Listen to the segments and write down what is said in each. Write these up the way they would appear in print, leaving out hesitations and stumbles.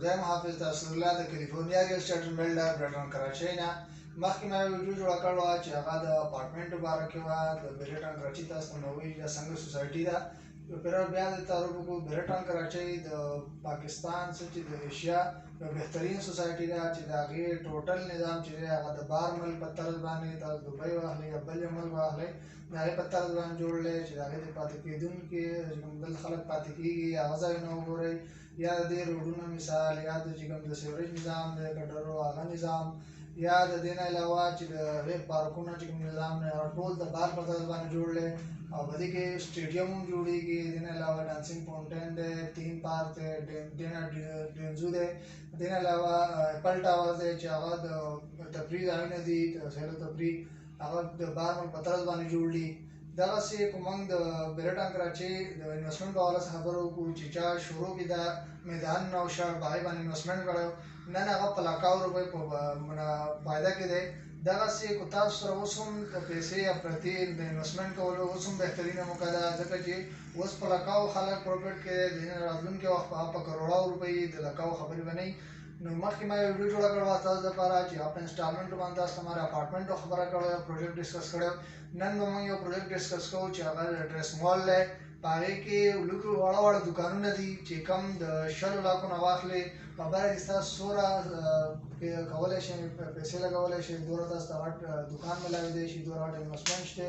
زه حافظ تاسو الله د کیلیفورنیا کې سټیټ بلډر برټن کراچۍ نه مخکې ما یو ویډیو جوړه کړې وه چې هغه د اپارټمنټ باره کې وه د برټن کراچۍ تاسو ته نوې یا څنګه سوسایټي ده پھر بیا د تعارف کو برټن کراچۍ د پاکستان څخه چې د ایشیا یو بهترین سوسایټي ده چې د هغې ټوټل نظام چې دی هغه د بار ملک په طرز باندې تاسو دوبۍ واخلئ یا بل یو ملک واخلئ د هغې په طرز باندې جوړ دی چې د هغې د پاتې کېدونکي چې کوم دلته خلک پاتې کېږي هغه ځایونه وګورئ یا د دې روډونو مثال یا د چې کوم د سیوریج نظام دی کډرو هغه نظام یا د دې نه علاوه چې د هغې پارکونو چې کوم نظام دی هغه ټول د بار په طرز باندې جوړ دی او په دې کې سټیډیم هم جوړېږي د دې نه علاوه ډانسینګ فاونټین دی تیم پارک دی ډینزو دی د دې نه علاوه ایپل ټاور دی چې هغه د تفریح ځایونه دي د سیر و تفریح هغه د بار ملک په طرز باندې جوړ دي دغسې که موږ د برټن کراچۍ د انویسټمنټ په حواله څخه خبرې وکړو چې چا شروع کې دا میدان نوشهر په هغې باندې انویسټمنټ کړی نن هغه په لکاو روپۍ په فایده کې دی دغسې که تاسو سره اوس هم پیسې یا پرتې د انویسټمنټ کولو اوس هم بهترینه موقع ده ځکه چې اوس په لکاو خلک پروفیټ کې دی د راتلونکي وخت په کروڑاو روپۍ د لکاو خبرې به نه وي نو مخکې ما یو ویډیو جوړه کړې وه تاسو دپاره چې په انسټالمنټو باندې تاسو هماره اپارټمنټو خبره کړې یو پروجیکټ ډسکس کړی نن به موږ یو پروجیکټ ډسکس کوو چې هغه ډرس مال دی په هغې کې لږ واړه واړه دوکانونه دي چې کم د 100 لاکو نه واخلې خبره چې تاسو څومره کولی شئ پیسې لګولی شئ دومره تاسو ته غټ دوکان میلاوېدی شي دومره غټ انویسټمنټ شته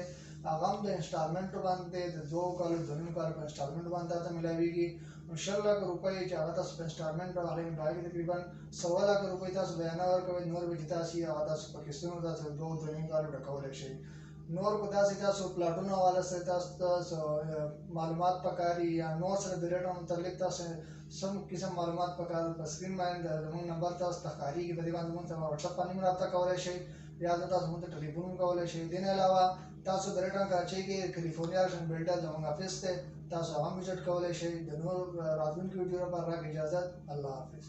هغه هم د انسټالمنټو باندې د 2 کالو 2.5 کالو په انسټالمنټ باندې تاسو ته میلاوېږي 100 لک روپۍ چې هغه تاسو په انسټالمنټ راغلی نو په هغې کې تقریبا 100 لک روپۍ تاسو بیانه ورکوئ نور به چې تاسو یې هغه تاسو په قسطونو تاسو 2.5 کالو ډکولی شئ نور کو داسې تاسو پلاټونو حواله سره تاسو معلومات پکاري یا نور سره د ریټو متعلق تاسو سم قسم معلومات پکار په سکرین باندې زموږ نمبر تاسو ته ښکارېږي په دې باندې موږ سره وټساپ باندې هم رابطه کولی شئ یا تاسو موږ ته ټلیفون هم کولی شئ دې نه علاوه تاسو برټن کراچۍ کې کیلیفورنیا سټیټ بلډر زموږ افیس دی تاسو هغه هم وزټ کولی شئ د نور راتلونکي ویډیو لپاره راکړئ اجازت الله حافظ